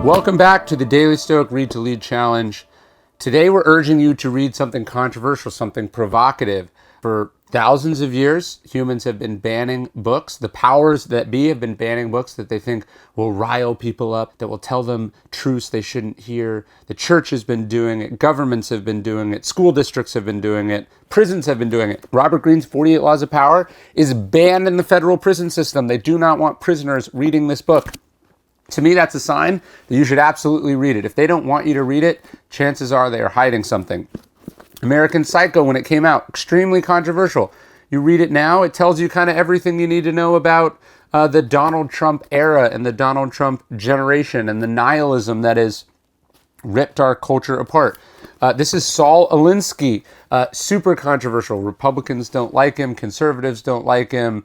Welcome back to the Daily Stoic Read to Lead Challenge. Today we're urging you to read something controversial, something provocative. For thousands of years, humans have been banning books. The powers that be have been banning books that they think will rile people up, that will tell them truths they shouldn't hear. The church has been doing it. Governments have been doing it. School districts have been doing it. Prisons have been doing it. Robert Greene's 48 Laws of Power is banned in the federal prison system. They do not want prisoners reading this book. To me, that's a sign that you should absolutely read it. If they don't want you to read it, chances are they are hiding something. American Psycho, when it came out, extremely controversial. You read it now, it tells you kind of everything you need to know about the Donald Trump era and the Donald Trump generation and the nihilism that has ripped our culture apart. This is Saul Alinsky, super controversial. Republicans don't like him. Conservatives don't like him.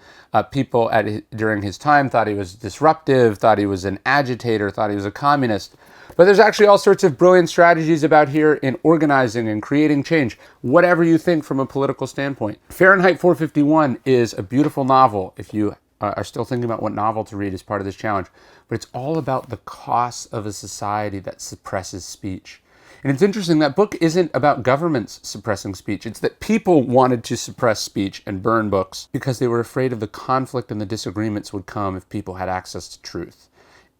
People during his time thought he was disruptive, thought he was an agitator, thought he was a communist. But there's actually all sorts of brilliant strategies about here in organizing and creating change, whatever you think from a political standpoint. Fahrenheit 451 is a beautiful novel if you are still thinking about what novel to read as part of this challenge. But it's all about the costs of a society that suppresses speech. And it's interesting, that book isn't about governments suppressing speech. It's that people wanted to suppress speech and burn books because they were afraid of the conflict and the disagreements would come if people had access to truth.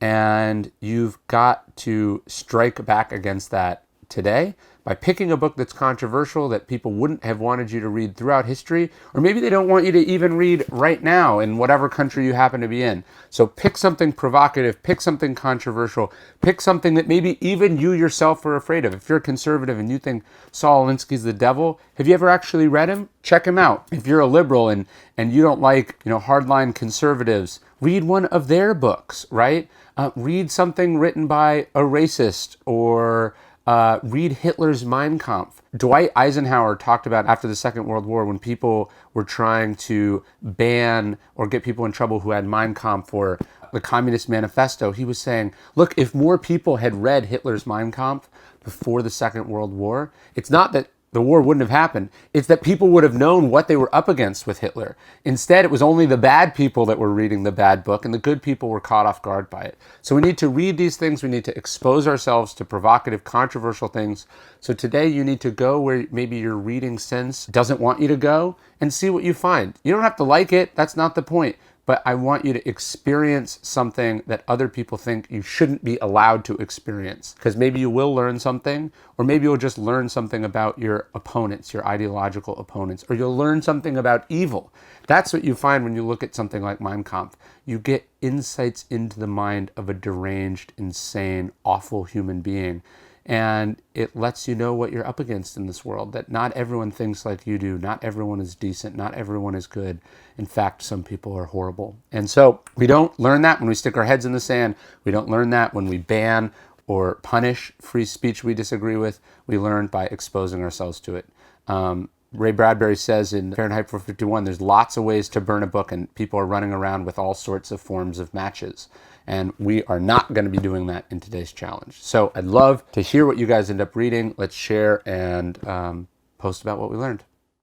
And you've got to strike back against that today by picking a book that's controversial, that people wouldn't have wanted you to read throughout history, or maybe they don't want you to even read right now in whatever country you happen to be in. So pick something provocative, pick something controversial, pick something that maybe even you yourself are afraid of. If you're a conservative and you think Saul Alinsky's the devil, have you ever actually read him? Check him out. If you're a liberal and you don't like, hardline conservatives, read one of their books, right? Read something written by a racist, or read Hitler's Mein Kampf. Dwight Eisenhower talked about after the Second World War, when people were trying to ban or get people in trouble who had Mein Kampf or the Communist Manifesto, he was saying, look, if more people had read Hitler's Mein Kampf before the Second World War, it's not that the war wouldn't have happened. It's that people would have known what they were up against with Hitler. Instead, it was only the bad people that were reading the bad book, and the good people were caught off guard by it. So we need to read these things. We need to expose ourselves to provocative, controversial things. So today you need to go where maybe your reading sense doesn't want you to go and see what you find. You don't have to like it. That's not the point. But I want you to experience something that other people think you shouldn't be allowed to experience. Because maybe you will learn something, or maybe you'll just learn something about your opponents, your ideological opponents, or you'll learn something about evil. That's what you find when you look at something like Mein Kampf. You get insights into the mind of a deranged, insane, awful human being. And it lets you know what you're up against in this world, that not everyone thinks like you do. Not everyone is decent. Not everyone is good. In fact, some people are horrible. And so we don't learn that when we stick our heads in the sand. We don't learn that when we ban or punish free speech we disagree with. We learn by exposing ourselves to it. Ray Bradbury says in Fahrenheit 451, there's lots of ways to burn a book, and people are running around with all sorts of forms of matches. And we are not going to be doing that in today's challenge. So I'd love to hear what you guys end up reading. Let's share and post about what we learned.